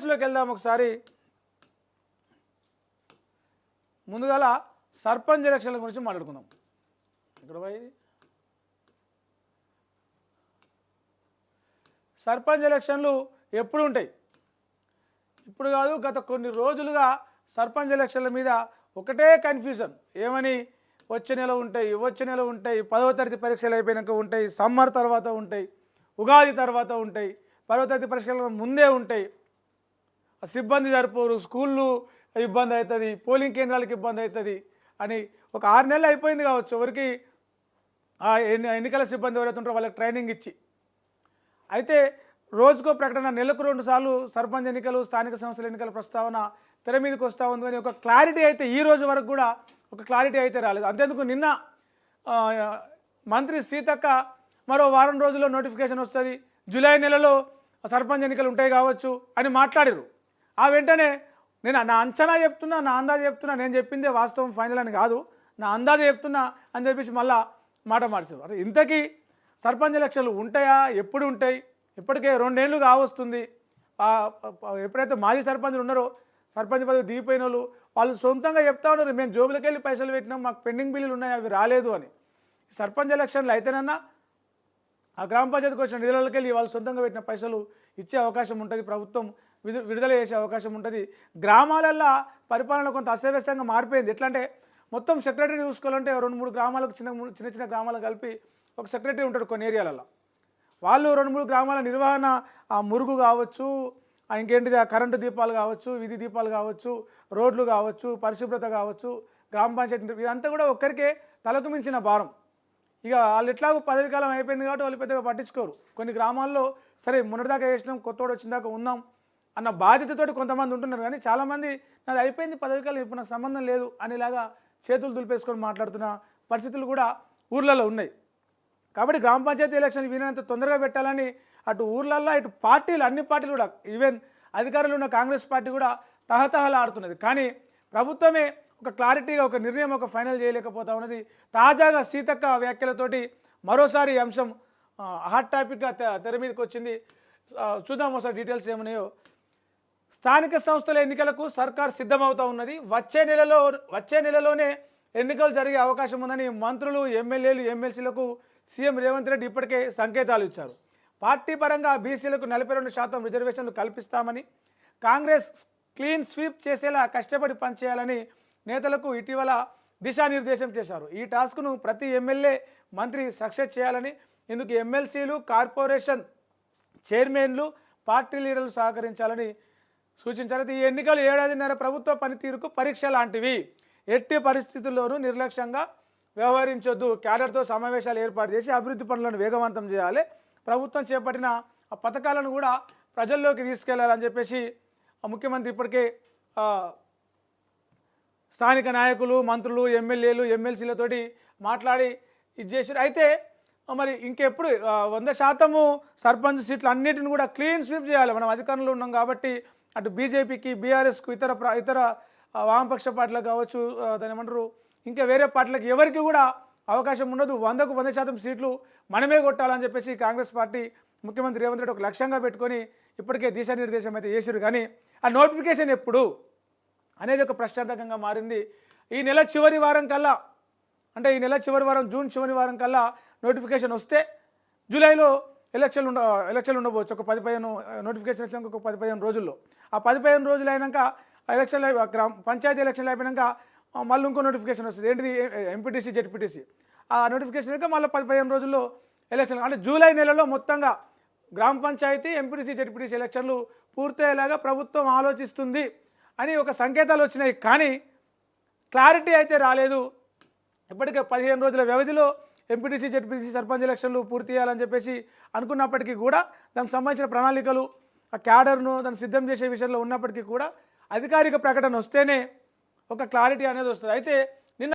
డీటెయిల్స్లోకి వెళ్దాం ఒకసారి. ముందుగా సర్పంచ్ ఎలక్షన్ల గురించి మాట్లాడుకుందాం. ఇక్కడ పోయి సర్పంచ్ ఎలక్షన్లు ఎప్పుడు ఉంటాయి? ఇప్పుడు కాదు, గత కొన్ని రోజులుగా సర్పంచ్ ఎలక్షన్ల మీద ఒకటే కన్ఫ్యూజన్. ఏమని? వచ్చే నెల ఉంటాయి, 10వ తరగతి పరీక్షలు అయిపోయాక ఉంటాయి, సమ్మర్ తర్వాత ఉంటాయి, ఉగాది తర్వాత ఉంటాయి, 10వ తరగతి పరీక్షల ముందే ఉంటాయి, సిబ్బంది సరిపోరు, స్కూళ్ళు ఇబ్బంది అవుతుంది, పోలింగ్ కేంద్రాలకు ఇబ్బంది అవుతుంది అని ఒక 6 నెలలు అయిపోయింది కావచ్చు. ఎవరికి ఎన్నికల సిబ్బంది ఎవరైతే ఉంటారో వాళ్ళకి ట్రైనింగ్ ఇచ్చి. అయితే రోజుకో ప్రకటన, నెలకు 2 సార్లు సర్పంచ్ ఎన్నికలు, స్థానిక సంస్థల ఎన్నికల ప్రస్తావన తెర మీదకి వస్తూ ఉంది. కానీ ఒక క్లారిటీ అయితే ఈ రోజు వరకు కూడా ఒక క్లారిటీ అయితే రాలేదు. అంతేందుకు నిన్న మంత్రి సీతక్క మరో వారం రోజుల్లో నోటిఫికేషన్ వస్తుంది, జూలై నెలలో సర్పంచ్ ఎన్నికలు ఉంటాయి కావచ్చు అని మాట్లాడారు. ఆ వెంటనే నేను నా అంచనా చెప్తున్నా, నా అందాజ చెప్తున్నా, నేను చెప్పిందే వాస్తవం ఫైనల్ అని కాదు, నా అందాజ చెప్తున్నా అని చెప్పేసి మళ్ళా మాట మార్చారు. అంటే ఇంతకీ సర్పంచ్ ఎలక్షన్లు ఉంటాయా? ఎప్పుడు ఉంటాయి? ఇప్పటికే 2 ఏళ్ళు కావస్తుంది. ఎప్పుడైతే మాజీ సర్పంచులు ఉన్నారో, సర్పంచ్ పదవి దిగిపోయిన వాళ్ళు సొంతంగా చెప్తా ఉన్నారు, మేము జోబులకి వెళ్ళి పైసలు పెట్టినాం, మాకు పెండింగ్ బిల్లులు ఉన్నాయి, అవి రాలేదు అని. సర్పంచ్ ఎలక్షన్లు అయితేనన్నా ఆ గ్రామ పంచాయతీకి వచ్చిన నిధులకి వెళ్ళి వాళ్ళు సొంతంగా పెట్టిన పైసలు ఇచ్చే అవకాశం ఉంటుంది, ప్రభుత్వం విడుదల చేసే అవకాశం ఉంటుంది. గ్రామాలల్లో పరిపాలన కొంత అస్తవ్యస్తంగా మారిపోయింది. ఎట్లా అంటే మొత్తం సెక్రటరీ చూసుకోవాలంటే 2-3 గ్రామాలకు చిన్న గ్రామాలకు కలిపి ఒక సెక్రటరీ ఉంటాడు కొన్ని ఏరియాలలో. వాళ్ళు 2-3 గ్రామాల నిర్వహణ, ఆ మురుగు కావచ్చు, ఇంకేంటిది ఆ కరెంటు దీపాలు కావచ్చు, వీధి దీపాలు కావచ్చు, రోడ్లు కావచ్చు, పరిశుభ్రత కావచ్చు, గ్రామ పంచాయతీ, ఇదంతా కూడా ఒక్కరికే తలకు మించిన భారం. ఇక వాళ్ళు ఎట్లాగో పదవి కాలం అయిపోయింది కాబట్టి వాళ్ళు పెద్దగా పట్టించుకోరు. కొన్ని గ్రామాల్లో సరే మొన్నటిదాకా వేసినాం, కొత్తోడు వచ్చిందాకా ఉందాం అన్న బాధ్యతతోటి కొంతమంది ఉంటున్నారు. కానీ చాలామంది నాది అయిపోయింది పదవి కాలం, ఇప్పుడు నాకు సంబంధం లేదు అనేలాగా చేతులు దులిపేసుకొని మాట్లాడుతున్న పరిస్థితులు కూడా ఊర్లలో ఉన్నాయి. కాబట్టి గ్రామ పంచాయతీ ఎలక్షన్ వీలైనంత తొందరగా పెట్టాలని అటు ఊర్లల్లో ఇటు పార్టీలు, అన్ని పార్టీలు కూడా, ఈవెన్ అధికారులు ఉన్న కాంగ్రెస్ పార్టీ కూడా తహతహలాడుతున్నది. కానీ ప్రభుత్వమే ఒక క్లారిటీగా ఒక నిర్ణయం, ఒక ఫైనల్ చేయలేకపోతా ఉన్నది. తాజాగా సీతక్క వ్యాఖ్యలతోటి మరోసారి ఈ అంశం హాట్ టాపిక్గా తెర మీదకి వచ్చింది. చూద్దాం ఒకసారి డీటెయిల్స్ ఏమన్నాయో. స్థానిక సంస్థల ఎన్నికలకు సర్కార్ సిద్ధమవుతూ ఉన్నది. వచ్చే నెలలోనే ఎన్నికలు జరిగే అవకాశం ఉందని మంత్రులు, ఎమ్మెల్యేలు, ఎమ్మెల్సీలకు సీఎం రేవంత్ రెడ్డి ఇప్పటికే సంకేతాలు ఇచ్చారు. పార్టీ పరంగా బీసీలకు 42% రిజర్వేషన్లు కల్పిస్తామని, కాంగ్రెస్ క్లీన్ స్వీప్ చేసేలా కష్టపడి పనిచేయాలని నేతలకు ఇటీవల దిశానిర్దేశం చేశారు. ఈ టాస్క్ను ప్రతి ఎమ్మెల్యే, మంత్రి సక్సెస్ చేయాలని, ఇందుకు ఎమ్మెల్సీలు, కార్పొరేషన్ చైర్మన్లు, పార్టీ లీడర్లు సహకరించాలని సూచించారు. ఈ ఎన్నికలు 1.5 ప్రభుత్వ పనితీరుకు పరీక్ష లాంటివి. ఎట్టి పరిస్థితుల్లోనూ నిర్లక్ష్యంగా వ్యవహరించొద్దు. క్యాడర్తో సమావేశాలు ఏర్పాటు చేసి అభివృద్ధి పనులను వేగవంతం చేయాలి. ప్రభుత్వం చేపట్టిన ఆ పథకాలను కూడా ప్రజల్లోకి తీసుకెళ్లాలని చెప్పేసి ముఖ్యమంత్రి ఇప్పటికే స్థానిక నాయకులు, మంత్రులు, ఎమ్మెల్యేలు, ఎమ్మెల్సీలతోటి మాట్లాడి ఇది చేశారు. అయితే మరి ఇంకెప్పుడు 100% సర్పంచ్ సీట్లు అన్నిటిని కూడా క్లీన్ స్వీప్ చేయాలి. మనం అధికారంలో ఉన్నాం కాబట్టి అటు బీజేపీకి, బీఆర్ఎస్కు, ఇతర వామపక్ష పార్టీలకు కావచ్చు, దాని ఏమంటారు ఇంకా వేరే పార్టీలకు ఎవరికి కూడా అవకాశం ఉండదు. 100కు 100% సీట్లు మనమే కొట్టాలని చెప్పేసి కాంగ్రెస్ పార్టీ ముఖ్యమంత్రి రేవంత్ రెడ్డి ఒక లక్ష్యంగా పెట్టుకొని ఇప్పటికే దిశానిర్దేశం అయితే చేశారు. కానీ ఆ నోటిఫికేషన్ ఎప్పుడు అనేది ఒక ప్రశ్నార్థకంగా మారింది. ఈ నెల చివరి వారం కల్లా, అంటే ఈ నెల చివరి వారం, జూన్ చివరి వారం కల్లా నోటిఫికేషన్ వస్తే జూలైలో ఎలక్షన్లు ఉండవచ్చు. ఒక 15 నోటిఫికేషన్ వచ్చినాక ఒక 15 రోజుల్లో, ఆ 15 రోజులు అయినాక ఎలక్షన్లు, పంచాయతీ ఎలక్షన్లు అయిపోయాక మళ్ళీ ఇంకో నోటిఫికేషన్ వస్తుంది. ఏంటిది? MPTC, ZPTC. ఆ నోటిఫికేషన్ అయితే మళ్ళీ 15 రోజుల్లో ఎలక్షన్. అంటే జూలై నెలలో మొత్తంగా గ్రామ పంచాయతీ, ఎంపీటీసీ, జెడ్పీటీసీ ఎలక్షన్లు పూర్తయ్యేలాగా ప్రభుత్వం ఆలోచిస్తుంది అని ఒక సంకేతాలు వచ్చినాయి. కానీ క్లారిటీ అయితే రాలేదు. ఇప్పటికే 15 రోజుల వ్యవధిలో ఎంపీటీసీ, జెడ్పీటీసీ, సర్పంచ్ ఎలక్షన్లు పూర్తి చేయాలని చెప్పేసి అనుకున్నప్పటికీ కూడా దానికి సంబంధించిన ప్రణాళికలు, ఆ క్యాడర్ను దాన్ని సిద్ధం చేసే విషయంలో ఉన్నప్పటికీ కూడా అధికారిక ప్రకటన వస్తేనే ఒక క్లారిటీ అనేది వస్తుంది. అయితే